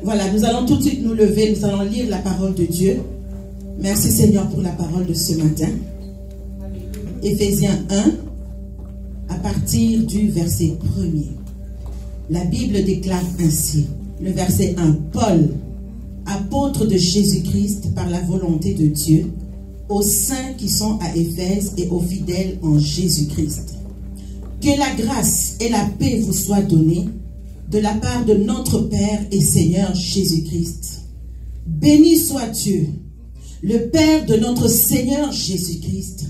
Voilà, nous allons tout de suite nous lever, nous allons lire la parole de Dieu. Merci Seigneur pour la parole de ce matin. Éphésiens 1, à partir du verset 1er. La Bible déclare ainsi, le verset 1, Paul, apôtre de Jésus-Christ par la volonté de Dieu, aux saints qui sont à Éphèse et aux fidèles en Jésus-Christ. Que la grâce et la paix vous soient données de la part de notre Père et Seigneur Jésus-Christ. Béni soit Dieu, le Père de notre Seigneur Jésus-Christ,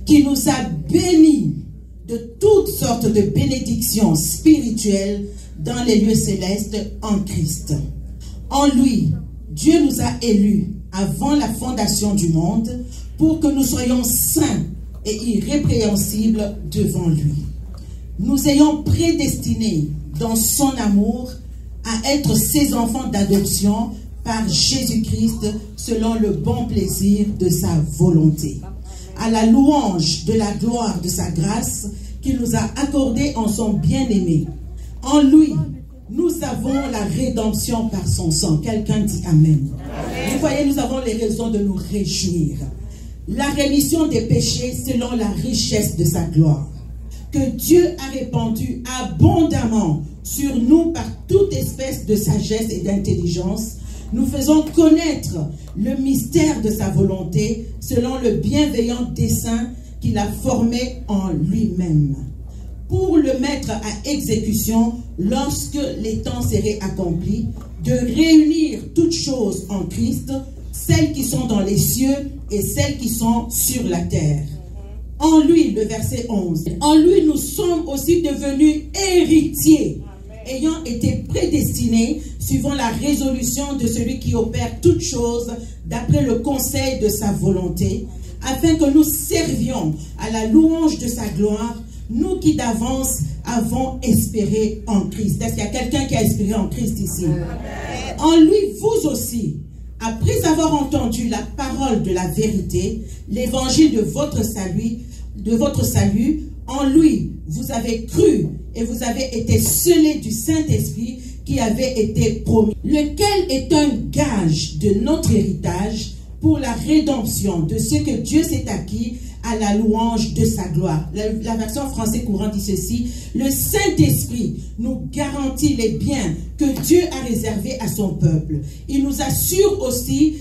qui nous a bénis de toutes sortes de bénédictions spirituelles dans les lieux célestes en Christ. En lui, Dieu nous a élus avant la fondation du monde pour que nous soyons saints et irrépréhensibles devant lui. Nous ayons prédestinés dans son amour à être ses enfants d'adoption par Jésus-Christ selon le bon plaisir de sa volonté, à la louange de la gloire de sa grâce qu'il nous a accordée en son bien-aimé. En lui, nous avons la rédemption par son sang. Quelqu'un dit Amen. Amen. Vous voyez, nous avons les raisons de nous réjouir. La rémission des péchés selon la richesse de sa gloire, que Dieu a répandu abondamment sur nous par toute espèce de sagesse et d'intelligence, nous faisons connaître le mystère de sa volonté selon le bienveillant dessein qu'il a formé en lui-même, pour le mettre à exécution lorsque les temps seraient accomplis, de réunir toutes choses en Christ, celles qui sont dans les cieux et celles qui sont sur la terre. En lui, le verset 11, en lui nous sommes aussi devenus héritiers, ayant été prédestinés suivant la résolution de celui qui opère toutes choses d'après le conseil de sa volonté, afin que nous servions à la louange de sa gloire, nous qui d'avance avons espéré en Christ. Est-ce qu'il y a quelqu'un qui a espéré en Christ ici? En lui, vous aussi, après avoir entendu la parole de la vérité, l'évangile de votre salut, en lui, vous avez cru et vous avez été scellés du Saint-Esprit qui avait été promis, lequel est un gage de notre héritage pour la rédemption de ce que Dieu s'est acquis à la louange de sa gloire. La version français courant dit ceci, le Saint-Esprit nous garantit les biens que Dieu a réservés à son peuple. Il nous assure aussi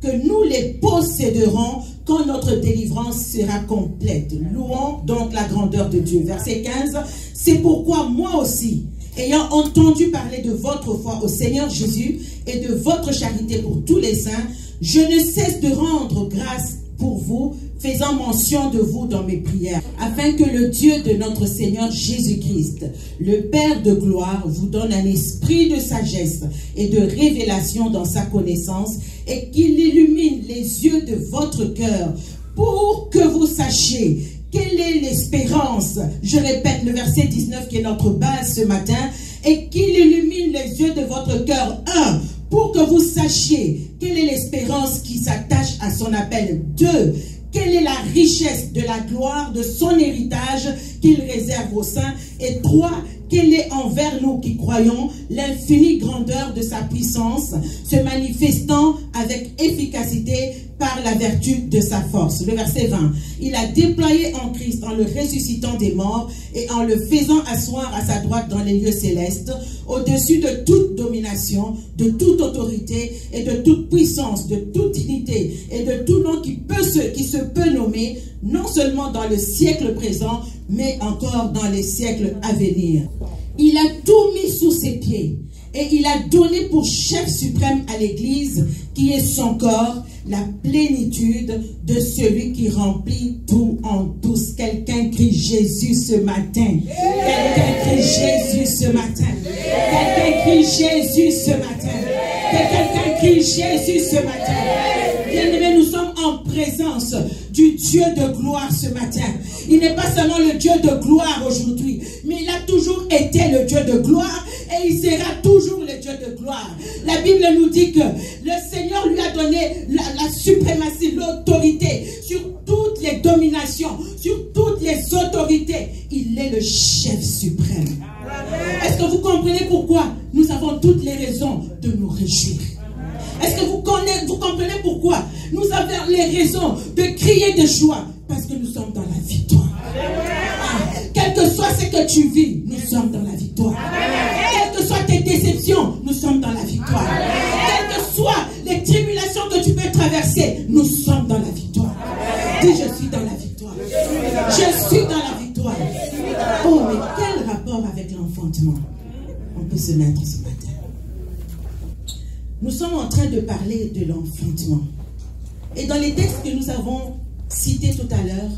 que nous les posséderons quand notre délivrance sera complète. Louons donc la grandeur de Dieu. Verset 15, c'est pourquoi moi aussi, ayant entendu parler de votre foi au Seigneur Jésus et de votre charité pour tous les saints, je ne cesse de rendre grâce pour vous, faisant mention de vous dans mes prières, afin que le Dieu de notre Seigneur Jésus-Christ, le Père de gloire, vous donne un esprit de sagesse et de révélation dans sa connaissance, et qu'il illumine les yeux de votre cœur, pour que vous sachiez quelle est l'espérance, je répète le verset 19 qui est notre base ce matin, et qu'il illumine les yeux de votre cœur, pour que vous sachiez quelle est l'espérance qui s'attache à son appel. 2. Quelle est la richesse de la gloire de son héritage qu'il réserve aux saints. Et 3. Quelle est envers nous qui croyons l'infinie grandeur de sa puissance, se manifestant avec efficacité par la vertu de sa force. Le verset 20. Il a déployé en Christ en le ressuscitant des morts et en le faisant asseoir à sa droite dans les lieux célestes, au-dessus de toute domination, de toute autorité et de toute puissance, de toute dignité et de tout nom qui se peut nommer, non seulement dans le siècle présent, mais encore dans les siècles à venir. Il a tout mis sous ses pieds et il a donné pour chef suprême à l'Église, qui est son corps, la plénitude de celui qui remplit tout en tous. Quelqu'un crie Jésus ce matin. Quelqu'un crie Jésus ce matin. Quelqu'un crie Jésus ce matin. Quelqu'un crie Jésus ce matin. Bien-aimés, nous sommes en présence du Dieu de gloire ce matin. Il n'est pas seulement le Dieu de gloire aujourd'hui, mais il a toujours été le Dieu de gloire et il sera toujours le Dieu de gloire. La Bible nous dit que le Seigneur lui a donné la suprématie, l'autorité sur toutes les dominations, sur toutes les autorités. Il est le chef suprême. Est-ce que vous comprenez pourquoi nous avons toutes les raisons de nous réjouir? Est-ce que vous comprenez pourquoi nous avons les raisons de crier de joie? Parce que nous sommes dans la victoire. Quel que soit ce que tu vis, nous sommes dans la victoire. Quelles que soient tes déceptions, nous sommes dans la victoire. Quelles que soient les tribulations que tu peux traverser, nous sommes dans la victoire. Dis, je suis dans la victoire. Je suis dans la victoire. Oh, mais quel rapport avec l'enfantement? On peut se mettre ce matin. Nous sommes en train de parler de l'enfantement. Et dans les textes que nous avons cités tout à l'heure,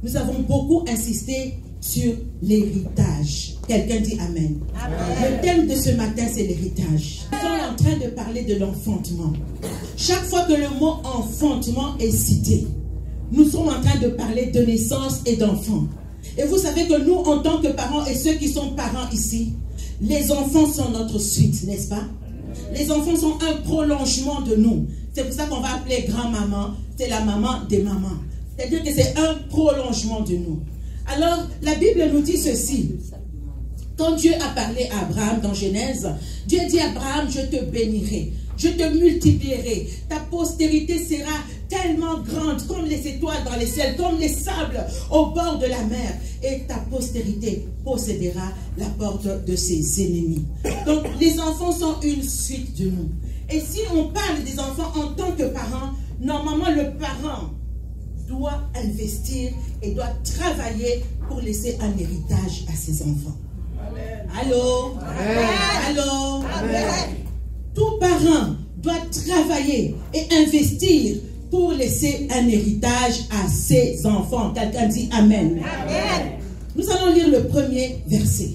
nous avons beaucoup insisté sur l'héritage. Quelqu'un dit Amen. Amen. Le thème de ce matin, c'est l'héritage. Nous sommes en train de parler de l'enfantement. Chaque fois que le mot enfantement est cité, nous sommes en train de parler de naissance et d'enfants. Et vous savez que nous, en tant que parents et ceux qui sont parents ici, les enfants sont notre suite, n'est-ce pas? Les enfants sont un prolongement de nous. C'est pour ça qu'on va appeler grand-maman, c'est la maman des mamans. C'est-à-dire que c'est un prolongement de nous. Alors, la Bible nous dit ceci. Quand Dieu a parlé à Abraham dans Genèse, Dieu dit à Abraham, je te bénirai, je te multiplierai, ta postérité sera tellement grande comme les étoiles dans les ciels, comme les sables au bord de la mer, et ta postérité possédera la porte de ses ennemis. Donc, les enfants sont une suite de nous. Et si on parle des enfants en tant que parents, normalement, le parent doit investir et doit travailler pour laisser un héritage à ses enfants. Amen. Allô? Amen. Allô? Amen. Tout parent doit travailler et investir pour laisser un héritage à ses enfants. Quelqu'un dit Amen. Amen. Nous allons lire le premier verset.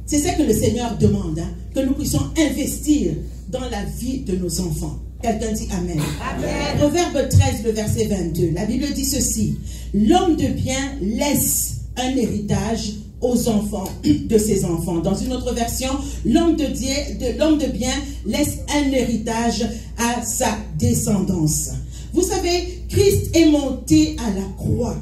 C'est ce que le Seigneur demande, hein, que nous puissions investir dans la vie de nos enfants. Quelqu'un dit Amen. Amen. Proverbe 13, le verset 22. La Bible dit ceci. L'homme de bien laisse un héritage aux enfants de ses enfants. Dans une autre version, l'homme de bien laisse un héritage à sa descendance. Vous savez, Christ est monté à la croix.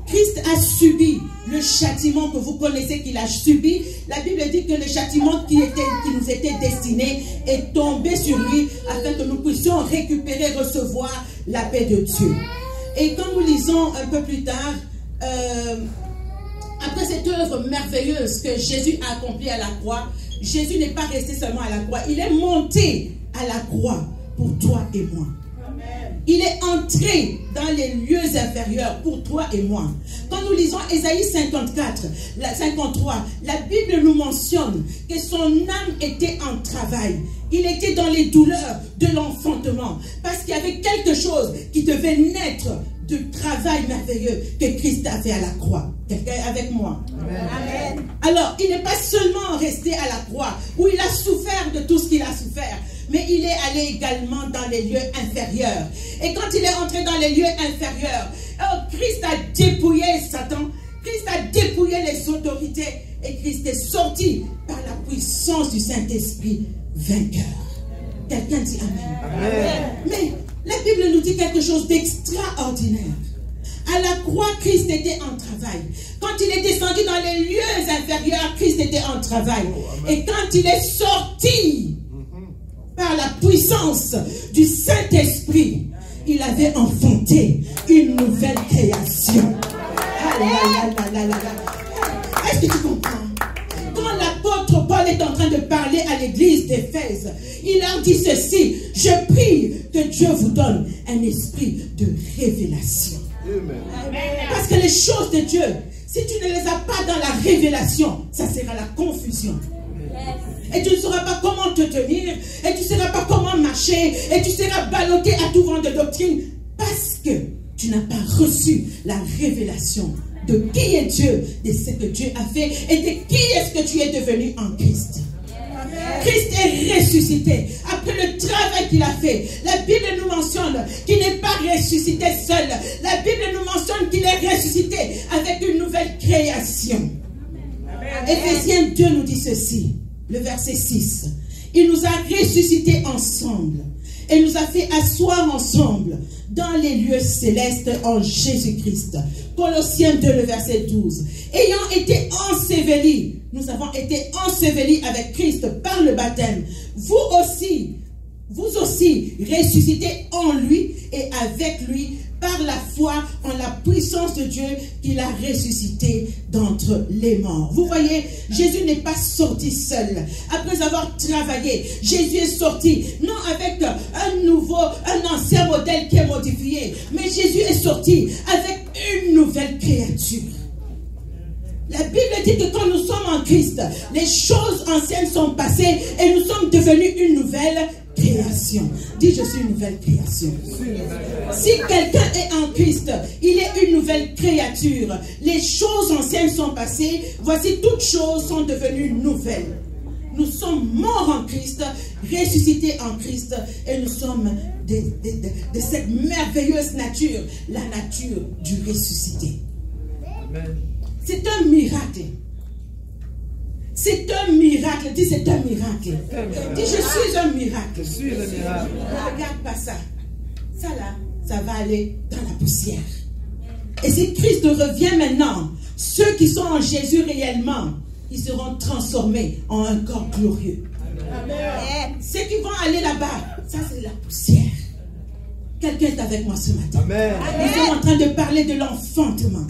Christ a subi le châtiment que vous connaissez qu'il a subi. La Bible dit que le châtiment qui nous était destiné est tombé sur lui afin que nous puissions récupérer, recevoir la paix de Dieu. Et quand nous lisons un peu plus tard, après cette œuvre merveilleuse que Jésus a accomplie à la croix, Jésus n'est pas resté seulement à la croix, il est monté à la croix pour toi et moi. Il est entré dans les lieux inférieurs pour toi et moi. Quand nous lisons Ésaïe 53, la Bible nous mentionne que son âme était en travail. Il était dans les douleurs de l'enfantement. Parce qu'il y avait quelque chose qui devait naître du travail merveilleux que Christ a fait à la croix. Quelqu'un est avec moi? Amen. Alors, il n'est pas seulement resté à la croix où il a souffert de tout ce qu'il a souffert, mais il est allé également dans les lieux inférieurs. Et quand il est entré dans les lieux inférieurs, Christ a dépouillé Satan, Christ a dépouillé les autorités, et Christ est sorti par la puissance du Saint-Esprit vainqueur. Quelqu'un dit Amen. Amen. Mais la Bible nous dit quelque chose d'extraordinaire. À la croix, Christ était en travail. Quand il est descendu dans les lieux inférieurs, Christ était en travail. Et quand il est sorti par la puissance du Saint-Esprit, il avait enfanté une nouvelle création. Est-ce que tu comprends? Quand l'apôtre Paul est en train de parler à l'église d'Éphèse, il leur dit ceci: je prie que Dieu vous donne un esprit de révélation. Amen. Parce que les choses de Dieu, si tu ne les as pas dans la révélation, ça sera la confusion. Et tu ne sauras pas comment te tenir, et tu ne sauras pas comment marcher, et tu seras ballotté à tout vent de doctrine, parce que tu n'as pas reçu la révélation de qui est Dieu, de ce que Dieu a fait, et de qui est-ce que tu es devenu en Christ. Christ est ressuscité. Après le travail qu'il a fait, la Bible nous mentionne qu'il n'est pas ressuscité seul. La Bible nous mentionne qu'il est ressuscité avec une nouvelle création. Éphésiens 2 nous dit ceci, le verset 6. Il nous a ressuscités ensemble et nous a fait asseoir ensemble dans les lieux célestes en Jésus-Christ. Colossiens 2, le verset 12. Ayant été ensevelis, nous avons été ensevelis avec Christ par le baptême. Vous aussi, ressuscitez en lui et avec lui par la foi en la puissance de Dieu qu'il a ressuscité d'entre les morts. Vous voyez, Jésus n'est pas sorti seul. Après avoir travaillé, Jésus est sorti, non avec un ancien modèle qui est modifié, mais Jésus est sorti avec une nouvelle créature. La Bible dit que quand nous sommes en Christ, les choses anciennes sont passées et nous sommes devenus une nouvelle création. Dis, je suis une nouvelle création. Si quelqu'un est en Christ, il est une nouvelle créature. Les choses anciennes sont passées. Voici, toutes choses sont devenues nouvelles. Nous sommes morts en Christ, ressuscités en Christ, et nous sommes de cette merveilleuse nature, la nature du ressuscité. Amen. C'est un miracle. C'est un miracle. Dis, c'est un miracle. Dis, je suis un miracle. Je suis un miracle. Ne regarde pas ça. Ça là, ça va aller dans la poussière. Et si Christ revient maintenant, ceux qui sont en Jésus réellement, ils seront transformés en un corps glorieux. Amen. Ceux qui vont aller là-bas, ça c'est la poussière. Quelqu'un est avec moi ce matin. Amen. Nous sommes en train de parler de l'enfantement.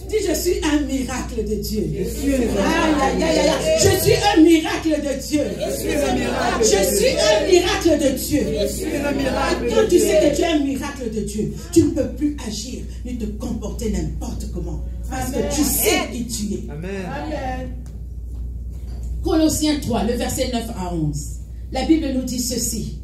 Dis, je suis un miracle de Dieu. Je suis un miracle de Dieu. Je suis un miracle de Dieu. Quand tu sais que tu es un miracle de Dieu, tu ne peux plus agir ni te comporter n'importe comment. Parce que tu sais qui tu es. Amen. Colossiens 3, le verset 9 à 11. La Bible nous dit ceci.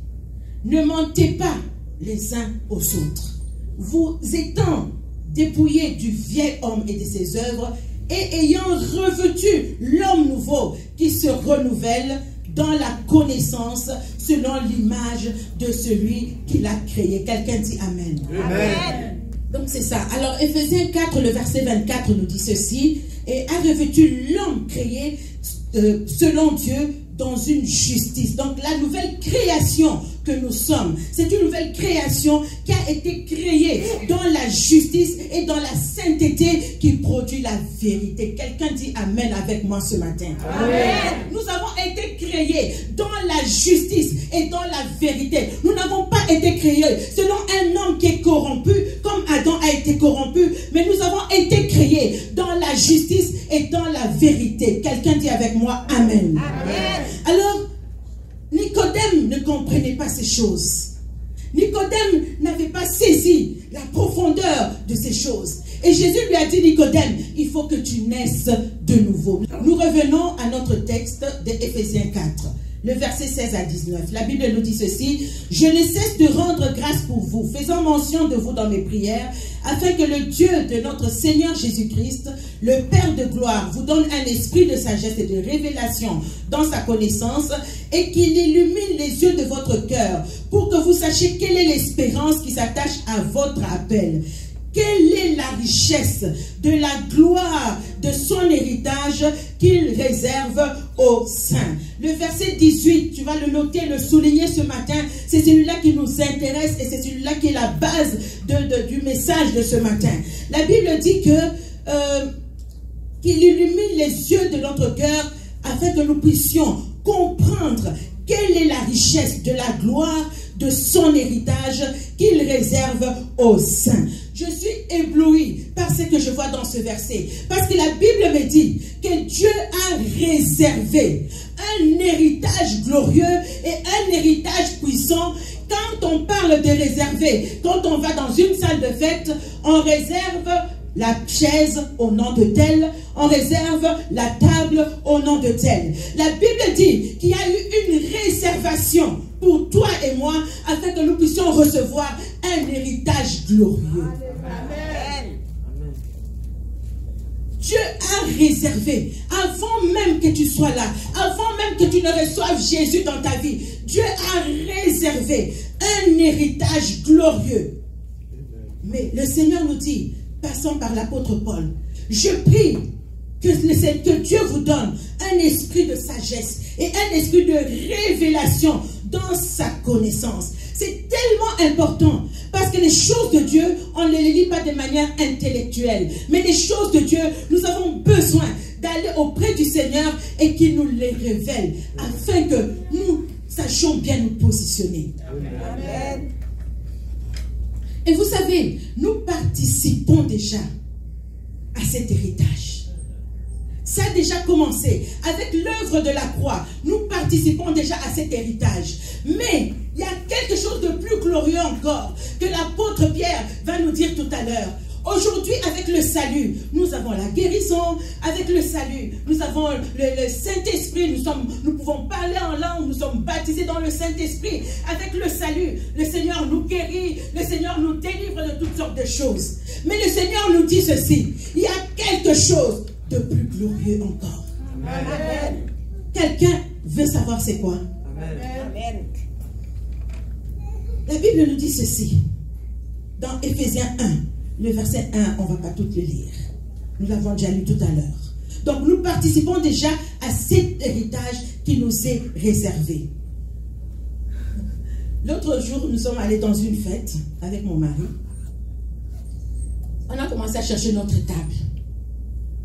Ne mentez pas les uns aux autres. Vous étant dépouillés du vieil homme et de ses œuvres, et ayant revêtu l'homme nouveau qui se renouvelle dans la connaissance selon l'image de celui qui l'a créé. Quelqu'un dit Amen. Amen. Donc c'est ça. Alors Éphésiens 4, le verset 24 nous dit ceci. Et a revêtu l'homme créé selon Dieu dans une justice. Donc la nouvelle création que nous sommes, c'est une nouvelle création qui a été créée dans la justice et dans la sainteté qui produit la vérité. Quelqu'un dit Amen avec moi ce matin. Amen. Nous avons été créés dans la justice et dans la vérité. Nous n'avons pas été créés selon un homme qui est corrompu, comme Adam a été corrompu, mais nous avons été créés dans la justice et dans la vérité. Quelqu'un dit avec moi Amen. Amen. Alors, Nicodème ne comprenait pas ces choses. Nicodème n'avait pas saisi la profondeur de ces choses. Et Jésus lui a dit, Nicodème, il faut que tu naisses de nouveau. Nous revenons à notre texte d'Éphésiens 4. Le verset 16 à 19. La Bible nous dit ceci. Je ne cesse de rendre grâce pour vous, faisant mention de vous dans mes prières, afin que le Dieu de notre Seigneur Jésus-Christ, le Père de gloire, vous donne un esprit de sagesse et de révélation dans sa connaissance, et qu'il illumine les yeux de votre cœur, pour que vous sachiez quelle est l'espérance qui s'attache à votre appel. Quelle est la richesse de la gloire de son héritage qu'il réserve aux saints? Le verset 18, tu vas le noter, le souligner ce matin, c'est celui-là qui nous intéresse et c'est celui-là qui est la base du message de ce matin. La Bible dit qu'il illumine les yeux de notre cœur afin que nous puissions comprendre quelle est la richesse de la gloire de son héritage qu'il réserve aux saints. Je suis ébloui par ce que je vois dans ce verset. Parce que la Bible me dit que Dieu a réservé un héritage glorieux et un héritage puissant. Quand on parle de réserver, quand on va dans une salle de fête, on réserve la chaise au nom de tel, on réserve la table au nom de tel. La Bible dit qu'il y a eu une réservation pour toi et moi afin que nous puissions recevoir un héritage glorieux. Amen. Dieu a réservé, avant même que tu sois là, avant même que tu ne reçoives Jésus dans ta vie, Dieu a réservé un héritage glorieux. Mais le Seigneur nous dit, passant par l'apôtre Paul, je prie que Dieu vous donne un esprit de sagesse et un esprit de révélation dans sa connaissance. C'est tellement important. Parce que les choses de Dieu, on ne les lit pas de manière intellectuelle. Mais les choses de Dieu, nous avons besoin d'aller auprès du Seigneur et qu'il nous les révèle. Afin que nous sachions bien nous positionner. Amen. Et vous savez, nous participons déjà à cet héritage. Ça a déjà commencé. Avec l'œuvre de la croix, nous participons déjà à cet héritage. Mais il y a quelque chose de plus glorieux encore que l'apôtre Pierre va nous dire tout à l'heure. Aujourd'hui, avec le salut, nous avons la guérison. Avec le salut, nous avons le Saint-Esprit. Nous pouvons parler en langue. Nous sommes baptisés dans le Saint-Esprit. Avec le salut, le Seigneur nous guérit. Le Seigneur nous délivre de toutes sortes de choses. Mais le Seigneur nous dit ceci. Il y a quelque chose de plus glorieux encore. Amen. Quelqu'un veut savoir c'est quoi? Amen. La Bible nous dit ceci. Dans Éphésiens 1. Le verset 1, on ne va pas tout le lire. Nous l'avons déjà lu tout à l'heure. Donc nous participons déjà à cet héritage qui nous est réservé. L'autre jour, nous sommes allés dans une fête avec mon mari. On a commencé à chercher notre table.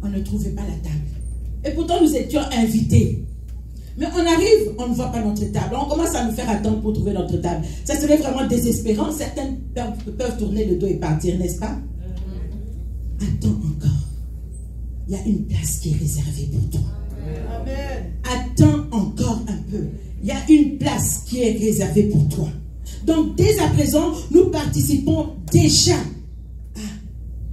On ne trouvait pas la table. Et pourtant, nous étions invités. Mais on arrive, on ne voit pas notre table. On commence à nous faire attendre pour trouver notre table. Ça serait vraiment désespérant. Certains peuvent tourner le dos et partir, n'est-ce pas? Attends encore. Il y a une place qui est réservée pour toi. Amen. Attends encore un peu. Il y a une place qui est réservée pour toi. Donc, dès à présent, nous participons déjà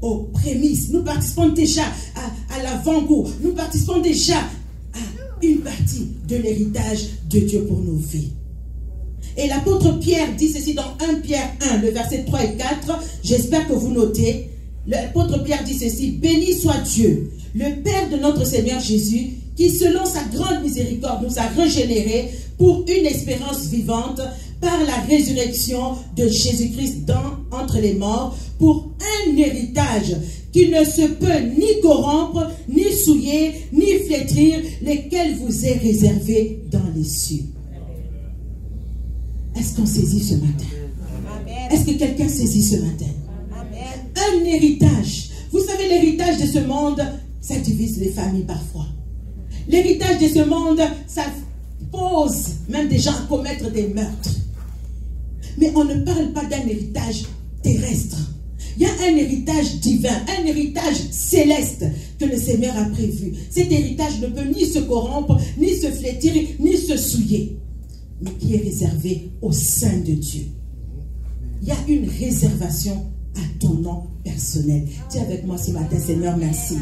aux prémices. Nous participons déjà à l'avant-goût. Nous participons déjà à une partie de l'héritage de Dieu pour nos vies. Et l'apôtre Pierre dit ceci dans 1 Pierre 1, le verset 3 et 4. J'espère que vous notez. L'apôtre Pierre dit ceci. Béni soit Dieu, le Père de notre Seigneur Jésus, qui selon sa grande miséricorde nous a régénérés pour une espérance vivante par la résurrection de Jésus-Christ entre les morts, pour un héritage qui ne se peut ni corrompre, ni souiller, ni flétrir, lesquels vous est réservé dans les cieux. Est-ce qu'on saisit ce matin? Est-ce que quelqu'un saisit ce matin? Un héritage. Vous savez, l'héritage de ce monde, ça divise les familles parfois. L'héritage de ce monde, ça pose même des gens à commettre des meurtres. Mais on ne parle pas d'un héritage terrestre. Il y a un héritage divin, un héritage céleste que le Seigneur a prévu. Cet héritage ne peut ni se corrompre, ni se flétrir, ni se souiller, mais qui est réservé au sein de Dieu. Il y a une réservation à ton nom personnel. Dis avec moi ce matin, Seigneur, merci.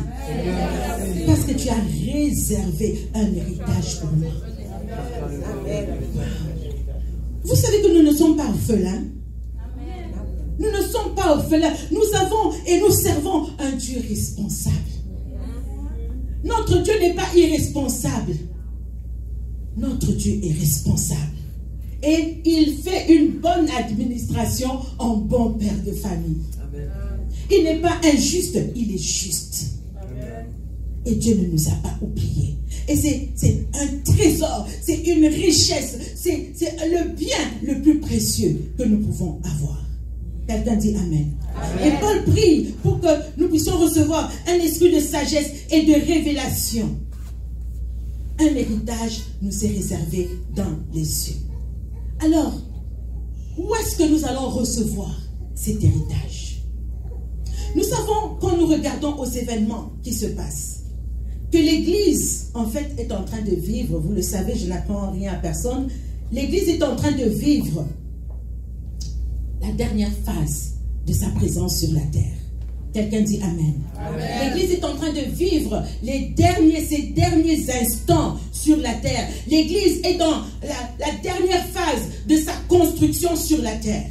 Parce que tu as réservé un héritage pour moi. Vous savez que nous ne sommes pas orphelins. Nous ne sommes pas orphelins. Nous avons et nous servons un Dieu responsable. Notre Dieu n'est pas irresponsable. Notre Dieu est responsable. Et il fait une bonne administration en bon père de famille. Amen. Il n'est pas injuste, il est juste. Amen. Et Dieu ne nous a pas oubliés. Et c'est un trésor, c'est une richesse, c'est le bien le plus précieux que nous pouvons avoir. Quelqu'un dit Amen. Amen. Et Paul prie pour que nous puissions recevoir un esprit de sagesse et de révélation. Un héritage nous est réservé dans les cieux. Alors, où est-ce que nous allons recevoir cet héritage? Nous savons, quand nous regardons aux événements qui se passent, que l'Église, en fait, est en train de vivre, vous le savez, je n'apprends rien à personne, l'Église est en train de vivre la dernière phase de sa présence sur la terre. Quelqu'un dit Amen. L'Église est en train de vivre ces derniers instants sur la terre. L'Église est dans la dernière phase de sa construction sur la terre.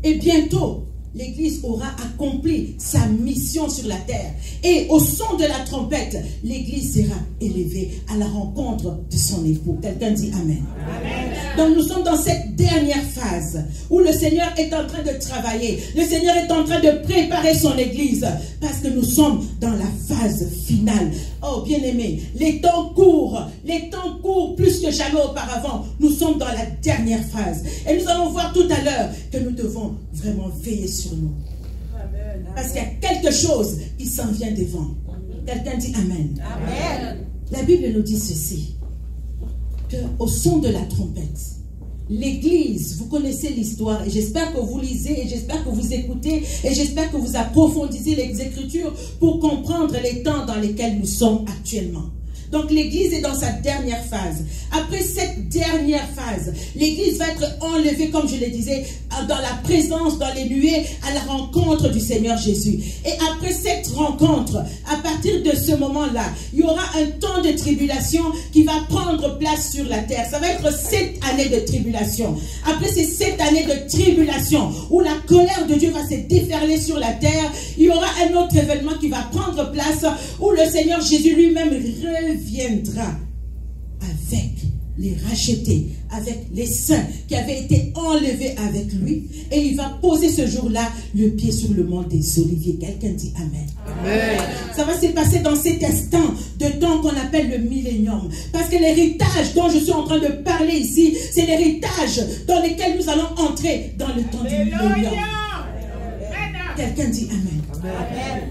Et bientôt, l'Église aura accompli sa mission sur la terre. Et au son de la trompette, l'Église sera élevée à la rencontre de son époux. Quelqu'un dit Amen. Amen. Donc nous sommes dans cette dernière phase où le Seigneur est en train de travailler. Le Seigneur est en train de préparer son Église parce que nous sommes dans la phase finale. Oh bien-aimés, les temps courent plus que jamais auparavant. Nous sommes dans la dernière phase. Et nous allons voir tout à l'heure que nous devons vraiment veiller sur nous. Amen. Parce qu'il y a quelque chose qui s'en vient devant. Quelqu'un dit Amen. Amen. La Bible nous dit ceci, qu'au son de la trompette, l'Église, vous connaissez l'histoire, et j'espère que vous lisez, et j'espère que vous écoutez, et j'espère que vous approfondissez les Écritures pour comprendre les temps dans lesquels nous sommes actuellement. Donc l'Église est dans sa dernière phase. Après cette dernière phase, l'Église va être enlevée, comme je le disais, dans la présence, dans les nuées, à la rencontre du Seigneur Jésus. Et après cette rencontre, à partir de ce moment-là, il y aura un temps de tribulation qui va prendre place sur la terre. Ça va être 7 années de tribulation. Après ces 7 années de tribulation, où la colère de Dieu va se déferler sur la terre, il y aura un autre événement qui va prendre place, où le Seigneur Jésus lui-même viendra avec les rachetés, avec les saints qui avaient été enlevés avec lui, et il va poser ce jour-là le pied sur le mont des Oliviers. Quelqu'un dit Amen. Amen. Ça va se passer dans cet instant de temps qu'on appelle le millénium, parce que l'héritage dont je suis en train de parler ici, c'est l'héritage dans lequel nous allons entrer dans le temps du millénium. Quelqu'un dit Amen. Amen.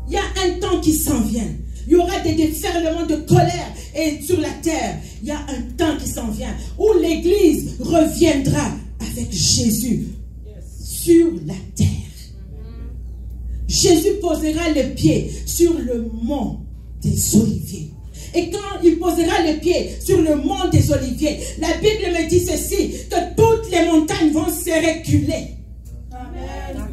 Il y a un temps qui s'en vient. Il y aura des déferlements de colère et sur la terre. Il y a un temps qui s'en vient où l'Église reviendra avec Jésus sur la terre. Jésus posera le pied sur le mont des Oliviers. Et quand il posera le pied sur le mont des Oliviers, la Bible me dit ceci, que toutes les montagnes vont se reculer. Amen.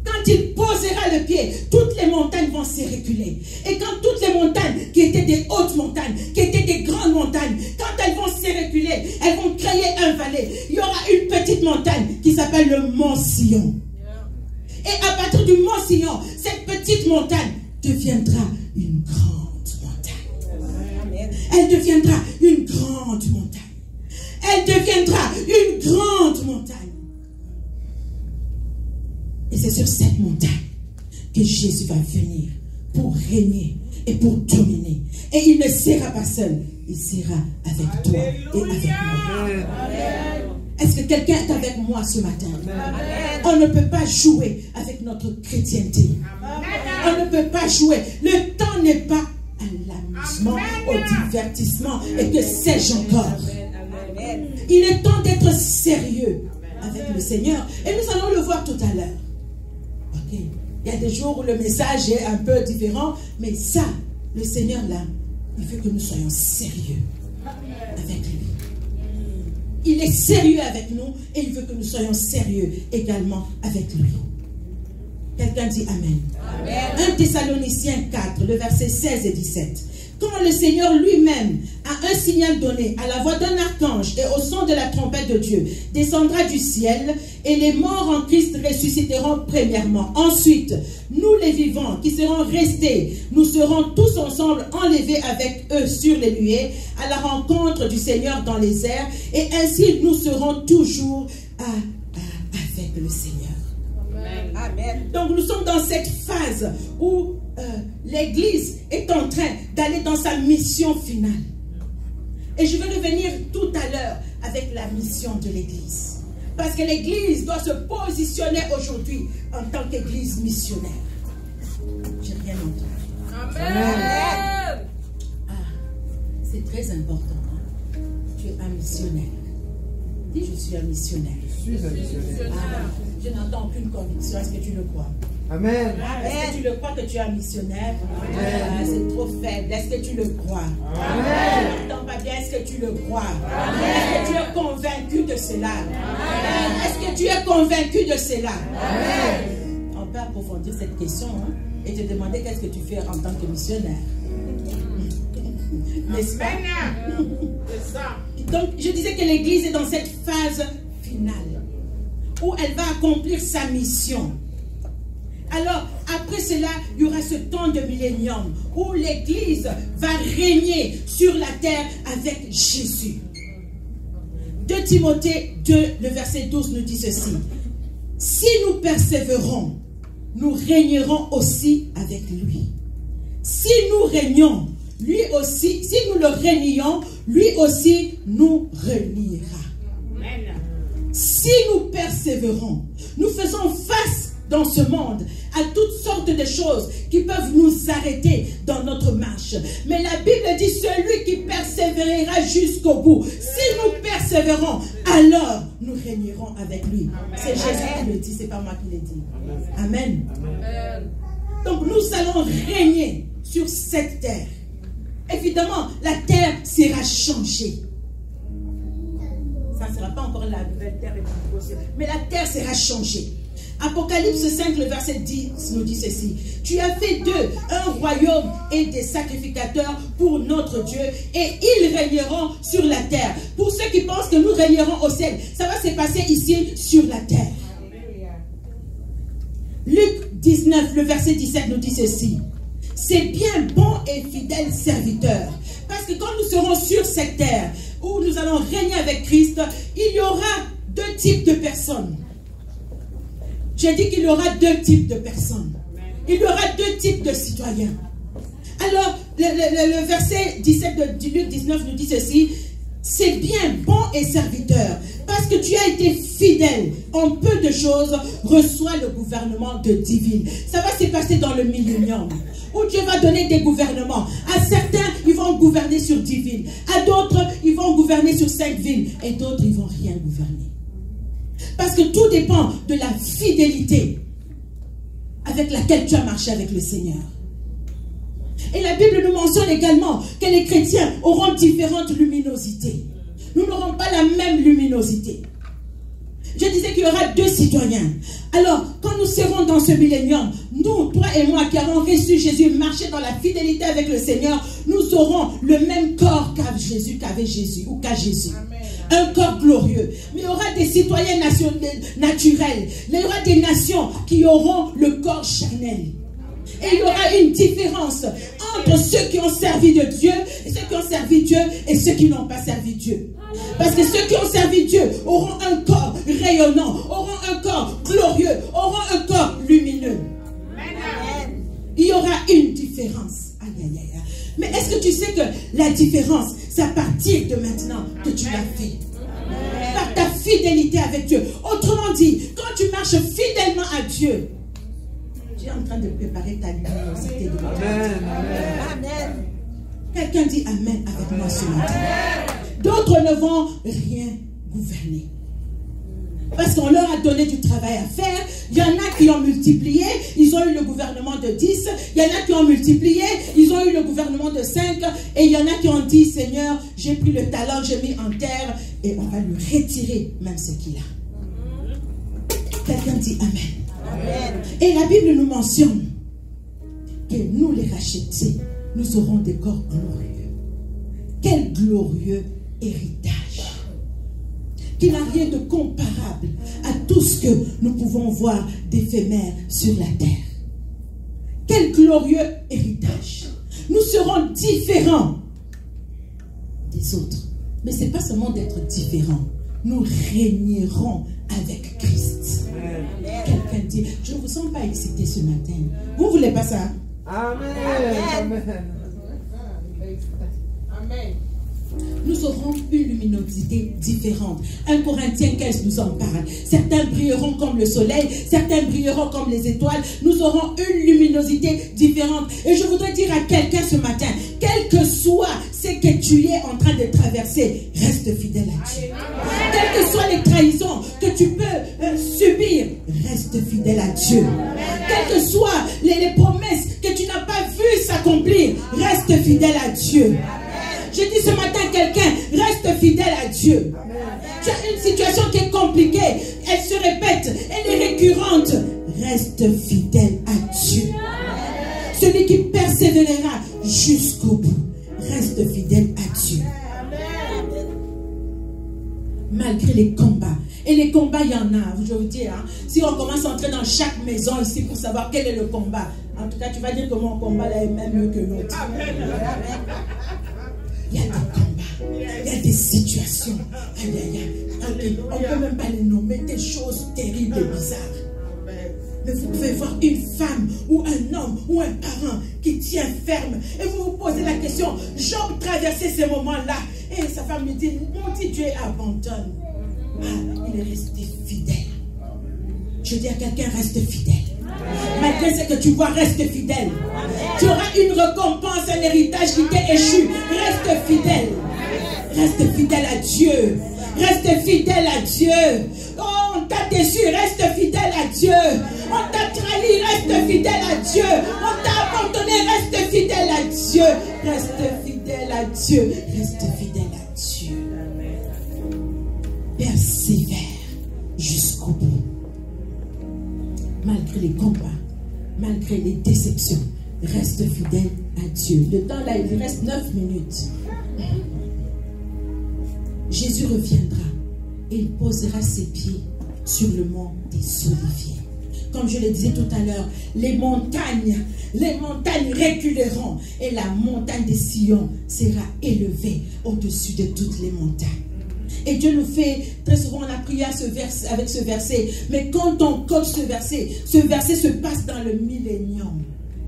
Quand il posera le pied, toutes les montagnes vont se reculer. Et quand toutes les montagnes qui étaient des hautes montagnes, qui étaient des grandes montagnes, quand elles vont se reculer, elles vont créer un vallée. Il y aura une petite montagne qui s'appelle le mont Sion. Et à partir du mont Sion, cette petite montagne deviendra une grande montagne. Elle deviendra une grande montagne. Elle deviendra une grande montagne. Et c'est sur cette montagne que Jésus va venir pour régner et pour dominer. Et il ne sera pas seul, il sera avec toi et avec moi. Est-ce que quelqu'un est avec moi ce matin? Amen. On ne peut pas jouer avec notre chrétienté. Amen. On ne peut pas jouer. Le temps n'est pas à l'amusement, au divertissement et que sais-je encore. Amen. Il est temps d'être sérieux avec le Seigneur. Et nous allons le voir tout à l'heure. Okay. Il y a des jours où le message est un peu différent, mais ça, le Seigneur là, il veut que nous soyons sérieux avec lui. Il est sérieux avec nous et il veut que nous soyons sérieux également avec lui. Quelqu'un dit Amen. Amen. 1 Thessaloniciens 4, le verset 16 et 17. Quand le Seigneur lui-même a un signal donné à la voix d'un archange et au son de la trompette de Dieu, descendra du ciel et les morts en Christ ressusciteront premièrement. Ensuite, nous les vivants qui serons restés, nous serons tous ensemble enlevés avec eux sur les nuées à la rencontre du Seigneur dans les airs et ainsi nous serons toujours avec le Seigneur. Amen. Donc nous sommes dans cette phase où l'Église est en train d'aller dans sa mission finale. Et je vais revenir tout à l'heure avec la mission de l'Église. Parce que l'Église doit se positionner aujourd'hui en tant qu'Église missionnaire. J'ai rien entendu. Amen. Ah, c'est très important. Hein? Tu es un missionnaire. Dis, je suis un missionnaire. Je suis un missionnaire. Ah, je n'entends aucune conviction. Est-ce que tu le crois? Amen. Est-ce que tu le crois que tu es un missionnaire? Ah, c'est trop faible. Est-ce que tu le crois? Amen. Je n'entends pas bien. Est-ce que tu le crois? Est-ce que tu es convaincu de cela? Amen. Est-ce que tu es convaincu de cela? Amen. On peut approfondir cette question hein, et te demander qu'est-ce que tu fais en tant que missionnaire. N'est-ce pas? Donc, je disais que l'Église est dans cette phase finale où elle va accomplir sa mission. Alors, après cela, il y aura ce temps de millénium où l'Église va régner sur la terre avec Jésus. 2 Timothée 2, le verset 12 nous dit ceci. Si nous persévérons, nous régnerons aussi avec lui. Si nous régnons, lui aussi, si nous le régnons, lui aussi nous régnera. Si nous persévérons, nous faisons face dans ce monde à toutes sortes de choses qui peuvent nous arrêter dans notre marche. Mais la Bible dit celui qui persévérera jusqu'au bout. Si nous persévérons, alors nous régnerons avec lui. C'est Jésus qui le dit, c'est pas moi qui le dis. Amen. Donc nous allons régner sur cette terre. Évidemment, la terre sera changée. Ça ne sera pas encore la nouvelle terre, mais la terre sera changée. Apocalypse 5, le verset 10 nous dit ceci. Tu as fait d'eux un royaume et des sacrificateurs pour notre Dieu, et ils régneront sur la terre. Pour ceux qui pensent que nous régnerons au ciel, ça va se passer ici sur la terre. Luc 19, le verset 17 nous dit ceci. C'est bien, bon et fidèle serviteur. Parce que quand nous serons sur cette terre, où nous allons régner avec Christ, il y aura 2 types de personnes. J'ai dit qu'il y aura 2 types de personnes. Il y aura 2 types de citoyens. Alors, le verset 17 de Luc 19 nous dit ceci. C'est bien, bon et serviteur. Parce que tu as été fidèle en peu de choses, reçois le gouvernement de 10 villes. Ça va se passer dans le millénium, où Dieu va donner des gouvernements. À certains, ils vont gouverner sur 10 villes. À d'autres, ils vont gouverner sur 5 villes. Et d'autres, ils ne vont rien gouverner. Parce que tout dépend de la fidélité avec laquelle tu as marché avec le Seigneur. Et la Bible nous mentionne également que les chrétiens auront différentes luminosités. Nous n'aurons pas la même luminosité. Je disais qu'il y aura 2 citoyens. Alors, quand nous serons dans ce millénium, nous, toi et moi, qui avons reçu Jésus, marché dans la fidélité avec le Seigneur, nous aurons le même corps qu'avait Jésus ou qu'a Jésus. Amen. Un corps glorieux. Mais il y aura des citoyens naturels. Il y aura des nations qui auront le corps charnel. Et il y aura une différence entre ceux qui ont servi de Dieu et ceux qui ont servi Dieu et ceux qui n'ont pas servi Dieu. Parce que ceux qui ont servi Dieu auront un corps rayonnant, auront un corps glorieux, auront un corps lumineux. Il y aura une différence. Aïe, aïe, aïe. Mais est-ce que tu sais que la différence, c'est à partir de maintenant que tu l'as fait? Par ta fidélité avec Dieu. Autrement dit, quand tu marches fidèlement à Dieu, tu es en train de préparer ta luminosité de Dieu. Amen. Quelqu'un dit Amen avec moi ce matin. D'autres ne vont rien gouverner. Parce qu'on leur a donné du travail à faire. Il y en a qui ont multiplié, ils ont eu le gouvernement de 10. Il y en a qui ont multiplié, ils ont eu le gouvernement de 5. Et il y en a qui ont dit, Seigneur, j'ai pris le talent, j'ai mis en terre, et on va lui retirer même ce qu'il a. Quelqu'un dit Amen. Amen. Et la Bible nous mentionne que nous, les rachetés, nous aurons des corps glorieux. Quel glorieux héritage qui n'a rien de comparable à tout ce que nous pouvons voir d'éphémère sur la terre. Quel glorieux héritage. Nous serons différents des autres. Mais ce n'est pas seulement d'être différents. Nous régnerons avec Christ. Quelqu'un dit, je ne vous sens pas excité ce matin. Vous ne voulez pas ça? Amen. Amen. Amen. Nous aurons une luminosité différente. 1 Corinthiens 15 nous en parle. Certains brilleront comme le soleil, certains brilleront comme les étoiles. Nous aurons une luminosité différente. Et je voudrais dire à quelqu'un ce matin, quel que soit ce que tu es en train de traverser, reste fidèle à Dieu. Quelles que soient les trahisons que tu peux subir, reste fidèle à Dieu. Quelles que soient les promesses que tu n'as pas vues s'accomplir, reste fidèle à Dieu. Je dis ce matin, quelqu'un, reste fidèle à Dieu. Tu as une situation qui est compliquée, elle se répète, elle est récurrente. Reste fidèle à Dieu. Celui qui persévérera jusqu'au bout, reste fidèle à Dieu. malgré les combats. Et les combats, il y en a, je vous dis. Hein, si on commence à entrer dans chaque maison ici pour savoir quel est le combat, en tout cas, tu vas dire que mon combat là est même mieux que l'autre. Il y a des combats, il y a des situations. Aïe, aïe, aïe. On ne peut même pas les nommer, des choses terribles et bizarres. Mais vous pouvez voir une femme ou un homme ou un parent qui tient ferme. Et vous vous posez la question, Job traversait ces moments-là. Et sa femme lui dit, mon petit Dieu abandonne. Ah, il est resté fidèle. Je dis à quelqu'un, reste fidèle. Malgré ce que tu vois, reste fidèle. Tu auras une récompense, un héritage qui t'est échu. Reste fidèle. Reste fidèle à Dieu. Reste fidèle à Dieu. Oh, on t'a déçu, reste fidèle à Dieu. On t'a trahi, reste fidèle à Dieu. On t'a abandonné, reste fidèle à Dieu. Reste fidèle à Dieu. Reste fidèle à Dieu. Persévère jusqu'au bout. Malgré les combats, malgré les déceptions, reste fidèle à Dieu. Le temps là, il reste 9 minutes. Jésus reviendra et il posera ses pieds sur le mont des Oliviers. Comme je le disais tout à l'heure, les montagnes reculeront et la montagne de Sion sera élevée au-dessus de toutes les montagnes. Et Dieu nous fait, très souvent on a prié avec ce verset, mais quand on coche ce verset se passe dans le millénium.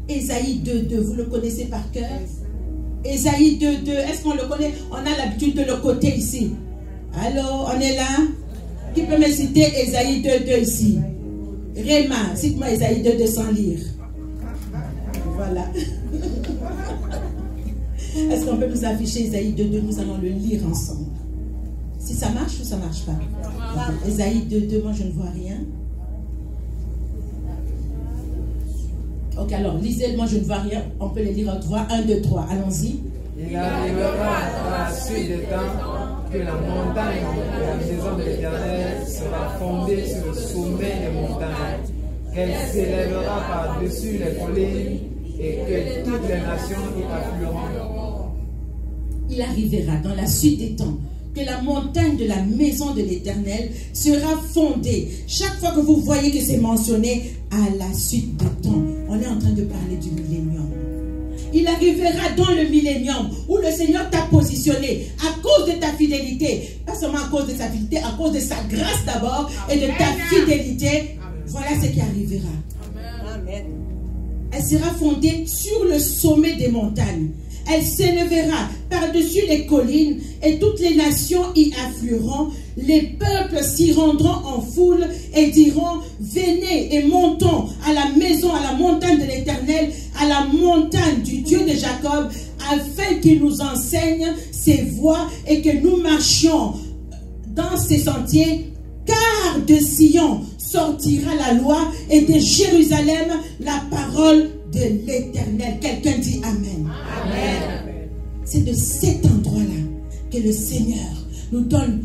Ésaïe 2.2, vous le connaissez par cœur? Ésaïe 2.2, est-ce qu'on le connaît? On a l'habitude de le coter ici. Alors, on est là? Qui peut me citer Ésaïe 2.2 ici? Réma, cite-moi Ésaïe 2.2 sans lire. Voilà. Est-ce qu'on peut nous afficher Ésaïe 2.2? Nous allons le lire ensemble. Si ça marche ou ça ne marche pas? Ésaïe 2.2, moi je ne vois rien. Ok, alors lisez, moi je ne vois rien. On peut les lire en 3. 1, 2, 3. Allons-y. Il arrivera à la suite des temps que la montagne de la maison de l'Éternel sera fondée sur le sommet des montagnes, qu'elle s'élèvera par-dessus les collines et que toutes les nations y afflueront. Il arrivera dans la suite des temps que la montagne de la maison de l'Éternel sera fondée. Chaque fois que vous voyez que c'est mentionné à la suite des temps, on est en train de parler du millénium. Il arrivera dans le millénium où le Seigneur t'a positionné à cause de ta fidélité, pas seulement à cause de sa fidélité, à cause de sa grâce d'abord et de ta fidélité. Voilà ce qui arrivera. Amen. Elle sera fondée sur le sommet des montagnes. Elle s'élèvera par-dessus les collines et toutes les nations y afflueront. Les peuples s'y rendront en foule et diront, venez et montons à la maison, à la montagne de l'Éternel, à la montagne du Dieu de Jacob, afin qu'il nous enseigne ses voies et que nous marchions dans ses sentiers. Car de Sion sortira la loi et de Jérusalem la parole de l'Éternel. Quelqu'un dit Amen. Amen. C'est de cet endroit-là que le Seigneur nous donne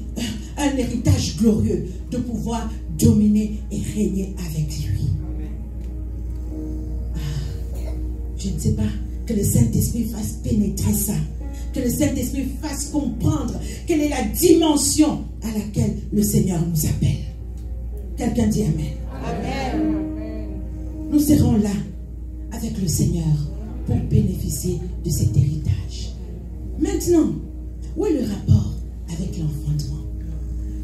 un héritage glorieux de pouvoir dominer et régner avec lui. Je ne sais pas, que le Saint-Esprit fasse pénétrer ça. Que le Saint-Esprit fasse comprendre quelle est la dimension à laquelle le Seigneur nous appelle. Quelqu'un dit Amen. Amen. Nous serons là avec le Seigneur pour bénéficier de cet héritage. Maintenant, où est le rapport avec l'enfantement?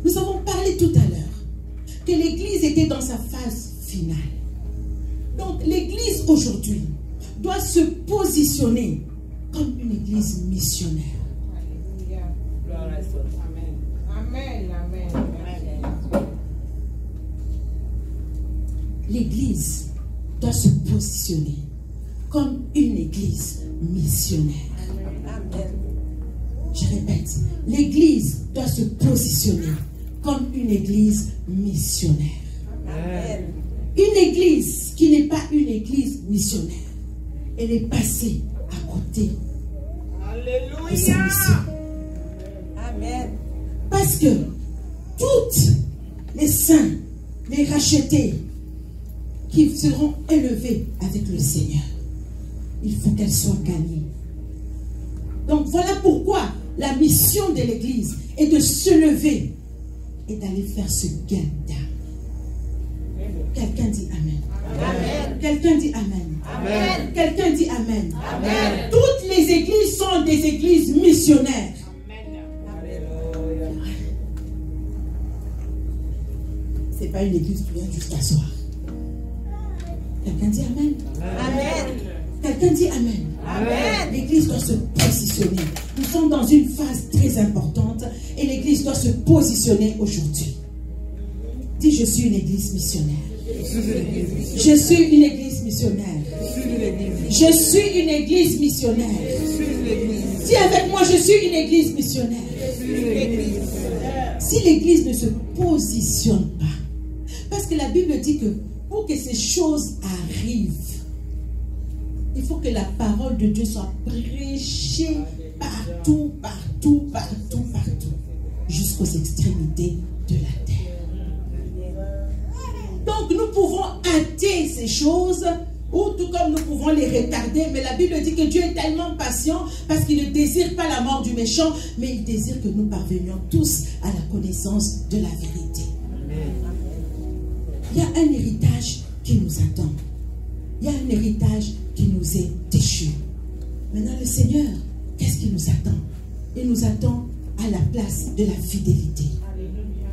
Nous avons parlé tout à l'heure que l'Église était dans sa phase finale. Donc l'Église aujourd'hui doit se positionner comme une Église missionnaire. Amen. Amen. L'Église doit se positionner comme une Église missionnaire. Amen. Je répète, l'Église doit se positionner comme une Église missionnaire. Amen. Une Église qui n'est pas une Église missionnaire, elle est passée à côté de sa mission. Amen. Parce que toutes les saints, les rachetés, qui seront élevés avec le Seigneur, il faut qu'elles soient gagnées. Donc voilà pourquoi la mission de l'Église est de se lever est d'aller faire ce gain d'âme. Quelqu'un dit Amen. Amen. Quelqu'un dit Amen. Amen. Quelqu'un dit Amen. Amen. Toutes les églises sont des églises missionnaires. C'est pas une église qui vient juste t'asseoir. Quelqu'un dit Amen. Amen. Quelqu'un dit Amen. Amen. L'église doit se positionner. Nous sommes dans une phase très importante et l'église doit se positionner aujourd'hui. Dis, je suis une église missionnaire. Je suis une église missionnaire. Je suis une église missionnaire. Dis avec moi, je suis une église missionnaire. Si l'église ne se positionne pas, parce que la Bible dit que pour que ces choses arrivent, il faut que la parole de Dieu soit prêchée partout, partout, partout, partout, jusqu'aux extrémités de la terre. Donc nous pouvons hâter ces choses, ou tout comme nous pouvons les retarder, mais la Bible dit que Dieu est tellement patient parce qu'il ne désire pas la mort du méchant, mais il désire que nous parvenions tous à la connaissance de la vérité. Il y a un héritage qui nous attend. Il y a un héritage qui nous est déchu. Maintenant, le Seigneur, qu'est-ce qu'il nous attend? Il nous attend à la place de la fidélité.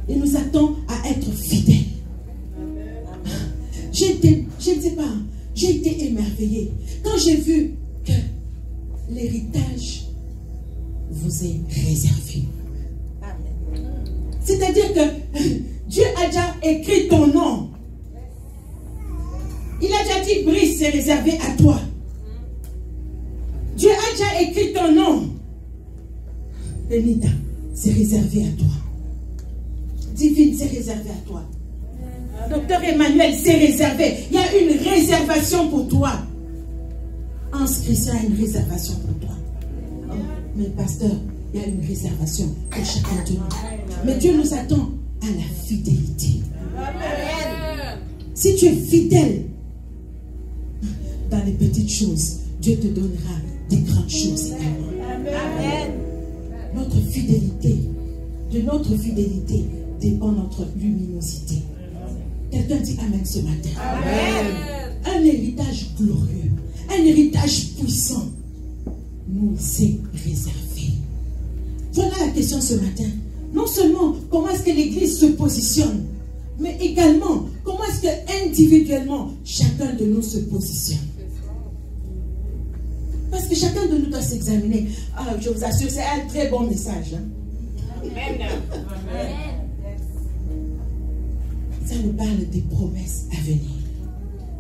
Il nous attend à être fidèles. Je ne sais pas, j'ai été émerveillée quand j'ai vu que l'héritage vous est réservé. C'est-à-dire que Dieu a déjà écrit ton nom. Il a déjà dit, Brice, c'est réservé à toi. Dieu a déjà écrit ton nom. Benita, c'est réservé à toi. Divine, c'est réservé à toi. Docteur Emmanuel, c'est réservé. Il y a une réservation pour toi. Hans Christian a une réservation pour toi. Oh, mais pasteur, il y a une réservation pour chacun de nous. Mais Dieu nous attend à la fidélité. Si tu es fidèle dans les petites choses, Dieu te donnera des grandes choses également. Notre fidélité, de notre fidélité dépend notre luminosité. Quelqu'un dit Amen ce matin. Amen. Un héritage glorieux, un héritage puissant nous est réservé. Voilà la question ce matin. Non seulement comment est-ce que l'Église se positionne, mais également comment est-ce que individuellement chacun de nous se positionne. Parce que chacun de nous doit s'examiner. Ah, je vous assure, c'est un très bon message. Amen. Ça nous parle des promesses à venir.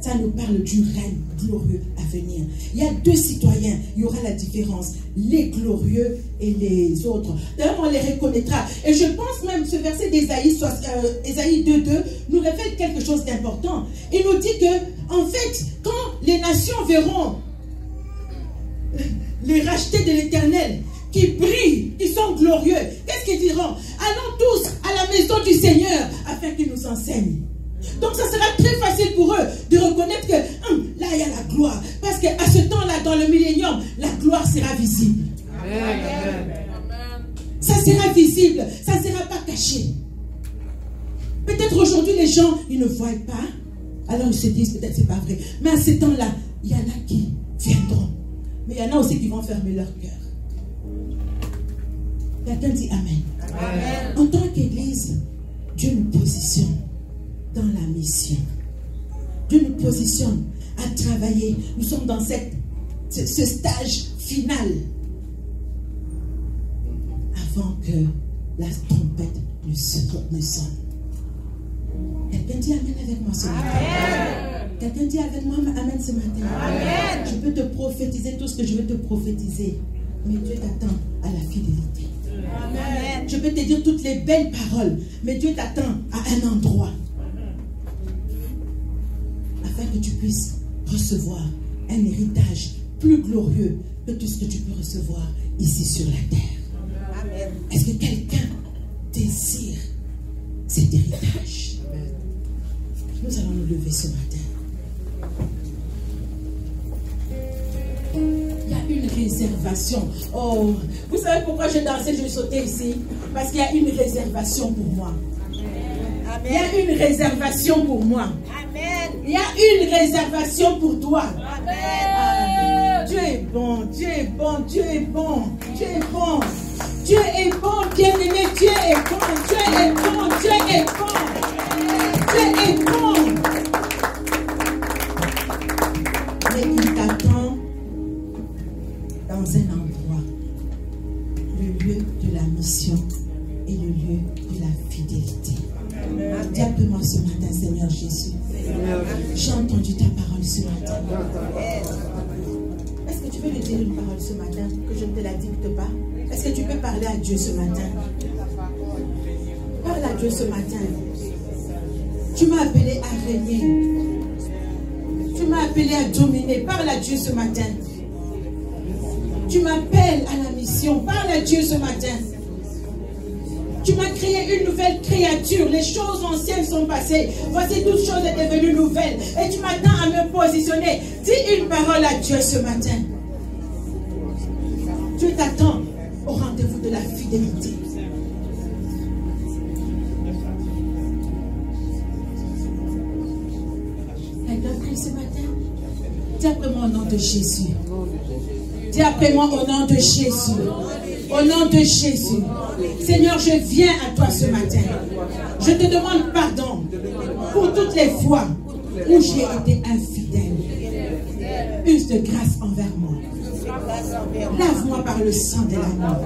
Ça nous parle du règne glorieux à venir. Il y a deux citoyens, il y aura la différence. Les glorieux et les autres. D'ailleurs, on les reconnaîtra. Et je pense même, ce verset d'Ésaïe 2.2 nous révèle quelque chose d'important. Il nous dit que, en fait, quand les nations verront les rachetés de l'Éternel, qui brillent, qui sont glorieux, qu'est-ce qu'ils diront? Allons tous à la maison du Seigneur afin qu'il nous enseigne. Donc ça sera très facile pour eux de reconnaître que là il y a la gloire. Parce qu'à ce temps-là, dans le millénium, la gloire sera visible. Amen. Ça sera visible, ça ne sera pas caché. Peut-être aujourd'hui les gens, ils ne voient pas. Alors ils se disent peut-être c'est pas vrai. Mais à ce temps-là, il y en a qui viendront. Mais il y en a aussi qui vont fermer leur cœur. Quelqu'un dit Amen. Amen. En tant qu'Église, Dieu nous positionne dans la mission. Dieu nous positionne à travailler. Nous sommes dans ce stage final. Avant que la trompette ne sonne. Quelqu'un dit Amen avec moi ce matin. Quelqu'un dit avec moi Amen ce matin. Amen. Je peux te prophétiser tout ce que je veux te prophétiser. Mais Dieu t'attend à la fidélité. Amen. Je peux te dire toutes les belles paroles. Mais Dieu t'attend à un endroit. Afin que tu puisses recevoir un héritage plus glorieux que tout ce que tu peux recevoir ici sur la terre. Est-ce que quelqu'un désire cet héritage? Nous allons nous lever ce matin. Il y a une réservation. Oh, vous savez pourquoi j'ai dansé, je sautais ici? Parce qu'il y a une réservation pour moi. Il y a une réservation pour moi. Il y a une réservation pour toi. Dieu est bon, Dieu est bon, Dieu est bon, Dieu est bon. Dieu est bon, bien-aimé, Dieu est bon, Dieu est bon, Dieu est bon. Dieu est bon. Mais il t'attend dans un endroit, le lieu de la mission et le lieu de la fidélité. Dis appelle-moi ce matin, Seigneur Jésus. J'ai entendu ta parole ce matin. Est-ce que tu veux lui dire une parole ce matin que je ne te la dicte pas? Est-ce que tu peux parler à Dieu ce matin? Parle à Dieu ce matin. Tu m'as appelé à régner. Tu m'as appelé à dominer. Parle à Dieu ce matin. Tu m'appelles à la mission. Parle à Dieu ce matin. Tu m'as créé une nouvelle créature. Les choses anciennes sont passées. Voici toutes choses est devenues nouvelles. Et tu m'attends à me positionner. Dis une parole à Dieu ce matin. Dieu t'attend au rendez-vous de la fidélité. Quelqu'un prie ce matin? Dis après-moi au nom de Jésus. Dis après-moi au nom de Jésus. Au nom de Jésus. Seigneur, je viens à toi ce matin. Je te demande pardon pour toutes les fois où j'ai été infidèle. Use de grâce envers moi. Lave-moi par le sang de l'amour.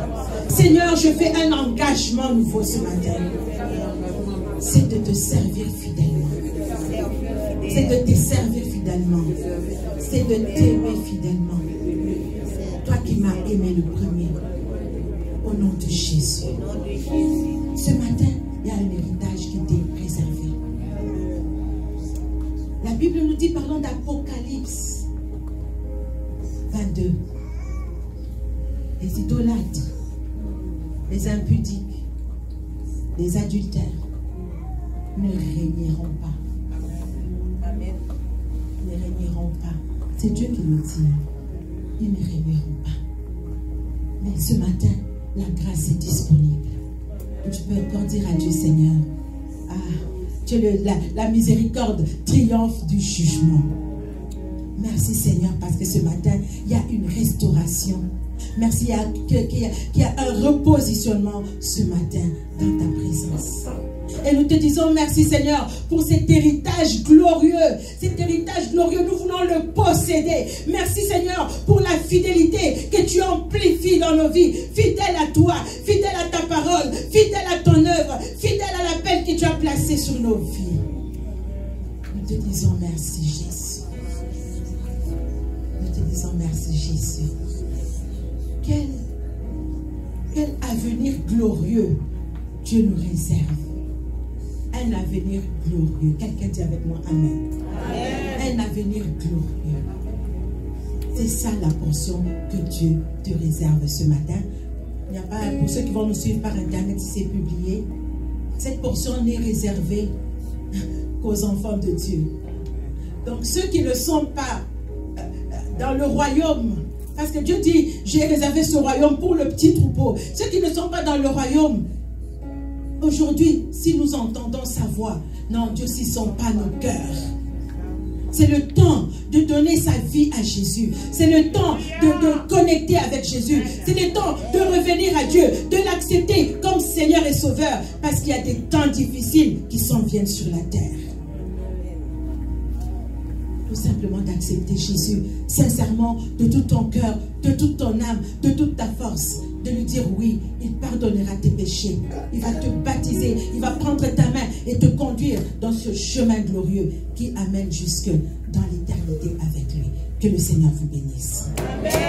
Seigneur, je fais un engagement nouveau ce matin. C'est de te servir fidèlement. C'est de te servir fidèlement. C'est de t'aimer fidèlement. Toi qui m'as aimé le premier. Au nom de Jésus. Ce matin, il y a un héritage qui t'est réservé. La Bible nous dit, parlons d'Apocalypse 22. Les idolâtres, les impudiques, les adultères ne régneront pas. Amen. Ne régneront pas. C'est Dieu qui nous dit. Ils ne régneront pas. Mais ce matin, la grâce est disponible. Tu peux encore dire à Dieu, Seigneur, la miséricorde triomphe du jugement. Merci Seigneur, parce que ce matin, il y a une restauration. Merci qu'il y a un repositionnement ce matin dans ta présence. Et nous te disons merci Seigneur pour cet héritage glorieux. Cet héritage glorieux, nous voulons le posséder. Merci Seigneur pour la fidélité que tu amplifies dans nos vies. Fidèle à toi, fidèle à ta parole, fidèle à ton œuvre, fidèle à l'appel que tu as placé sur nos vies. Nous te disons merci Jésus. Nous te disons merci Jésus. Quel avenir glorieux Dieu nous réserve. Un avenir glorieux. Quelqu'un dit avec moi Amen. Amen. Un avenir glorieux. C'est ça la portion que Dieu te réserve ce matin. Il n'y a pas, pour ceux qui vont nous suivre par internet, si c'est publié, cette portion n'est réservée qu'aux enfants de Dieu. Donc ceux qui ne sont pas dans le royaume, parce que Dieu dit, j'ai réservé ce royaume pour le petit troupeau. Ceux qui ne sont pas dans le royaume, aujourd'hui, si nous entendons sa voix, non, Dieu s'y sent pas nos cœurs. C'est le temps de donner sa vie à Jésus. C'est le temps de connecter avec Jésus. C'est le temps de revenir à Dieu, de l'accepter comme Seigneur et Sauveur, parce qu'il y a des temps difficiles qui s'en viennent sur la terre. Tout simplement d'accepter Jésus, sincèrement, de tout ton cœur, de toute ton âme, de toute ta force, de lui dire oui, il pardonnera tes péchés, il va te baptiser, il va prendre ta main et te conduire dans ce chemin glorieux qui amène jusque dans l'éternité avec lui. Que le Seigneur vous bénisse. Amen.